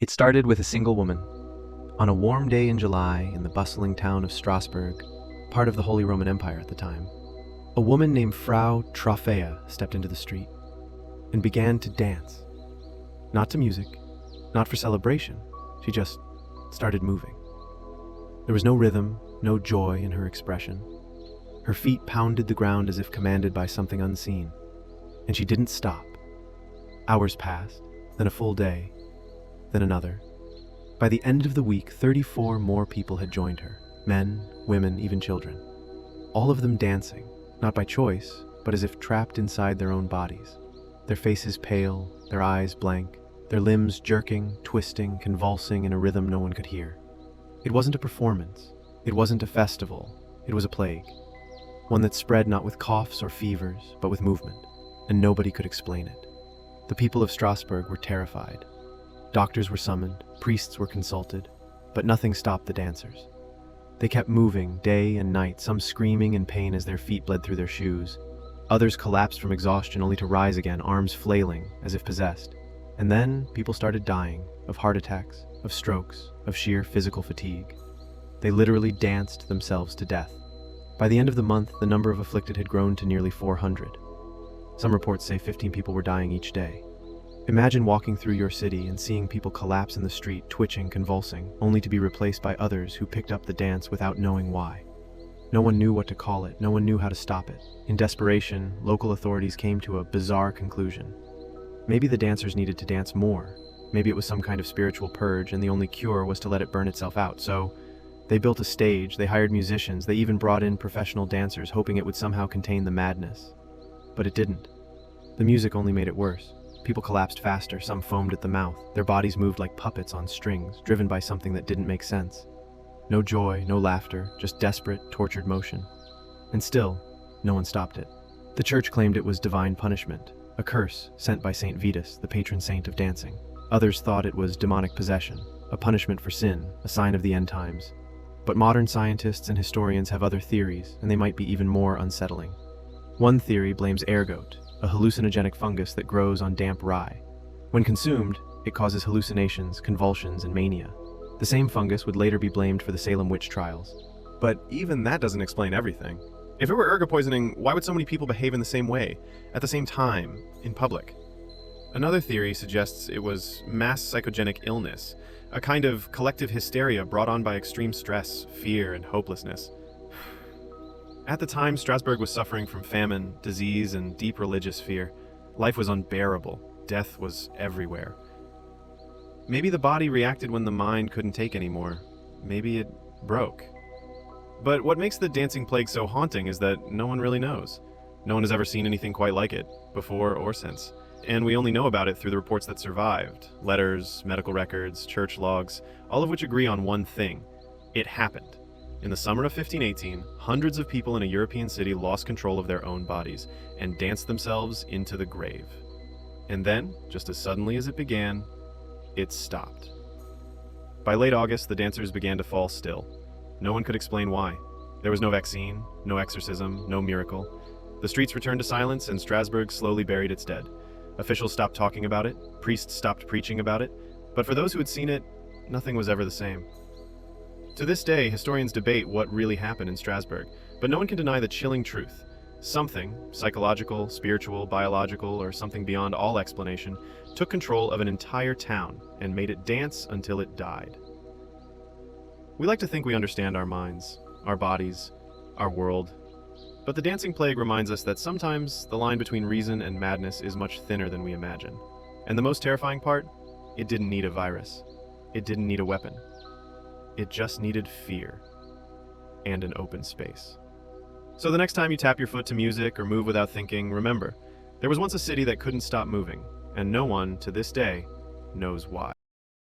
It started with a single woman. On a warm day in July in the bustling town of Strasbourg, part of the Holy Roman Empire at the time, a woman named Frau Trophea stepped into the street and began to dance. Not to music, not for celebration, she just started moving. There was no rhythm, no joy in her expression. Her feet pounded the ground as if commanded by something unseen, and she didn't stop. Hours passed, then a full day, then another. By the end of the week, 34 more people had joined her, men, women, even children. All of them dancing, not by choice, but as if trapped inside their own bodies. Their faces pale, their eyes blank, their limbs jerking, twisting, convulsing in a rhythm no one could hear. It wasn't a performance. It wasn't a festival. It was a plague. One that spread not with coughs or fevers, but with movement, and nobody could explain it. The people of Strasbourg were terrified. Doctors were summoned, priests were consulted, but nothing stopped the dancers. They kept moving day and night, some screaming in pain as their feet bled through their shoes. Others collapsed from exhaustion only to rise again, arms flailing as if possessed. And then people started dying of heart attacks, of strokes, of sheer physical fatigue. They literally danced themselves to death. By the end of the month, the number of afflicted had grown to nearly 400. Some reports say 15 people were dying each day. Imagine walking through your city and seeing people collapse in the street, twitching, convulsing, only to be replaced by others who picked up the dance without knowing why. No one knew what to call it, no one knew how to stop it. In desperation, local authorities came to a bizarre conclusion. Maybe the dancers needed to dance more. Maybe it was some kind of spiritual purge and the only cure was to let it burn itself out. So they built a stage, they hired musicians, they even brought in professional dancers, hoping it would somehow contain the madness. But it didn't. The music only made it worse. People collapsed faster, some foamed at the mouth. Their bodies moved like puppets on strings, driven by something that didn't make sense. No joy, no laughter, just desperate, tortured motion. And still, no one stopped it. The church claimed it was divine punishment, a curse sent by Saint Vitus, the patron saint of dancing. Others thought it was demonic possession, a punishment for sin, a sign of the end times. But modern scientists and historians have other theories, and they might be even more unsettling. One theory blames ergot, a hallucinogenic fungus that grows on damp rye. When consumed, it causes hallucinations, convulsions, and mania. The same fungus would later be blamed for the Salem witch trials. But even that doesn't explain everything. If it were ergot poisoning, why would so many people behave in the same way, at the same time, in public? Another theory suggests it was mass psychogenic illness, a kind of collective hysteria brought on by extreme stress, fear, and hopelessness. At the time, Strasbourg was suffering from famine, disease, and deep religious fear. Life was unbearable. Death was everywhere. Maybe the body reacted when the mind couldn't take anymore. Maybe it broke. But what makes the dancing plague so haunting is that no one really knows. No one has ever seen anything quite like it, before or since. And we only know about it through the reports that survived. Letters, medical records, church logs, all of which agree on one thing. It happened. In the summer of 1518, hundreds of people in a European city lost control of their own bodies and danced themselves into the grave. And then, just as suddenly as it began, it stopped. By late August, the dancers began to fall still. No one could explain why. There was no vaccine, no exorcism, no miracle. The streets returned to silence and Strasbourg slowly buried its dead. Officials stopped talking about it, priests stopped preaching about it, but for those who had seen it, nothing was ever the same. To this day, historians debate what really happened in Strasbourg, but no one can deny the chilling truth. Something, psychological, spiritual, biological, or something beyond all explanation, took control of an entire town and made it dance until it died. We like to think we understand our minds, our bodies, our world, but the dancing plague reminds us that sometimes the line between reason and madness is much thinner than we imagine. And the most terrifying part? It didn't need a virus. It didn't need a weapon. It just needed fear and an open space. So the next time you tap your foot to music or move without thinking, remember, there was once a city that couldn't stop moving, and no one, to this day, knows why.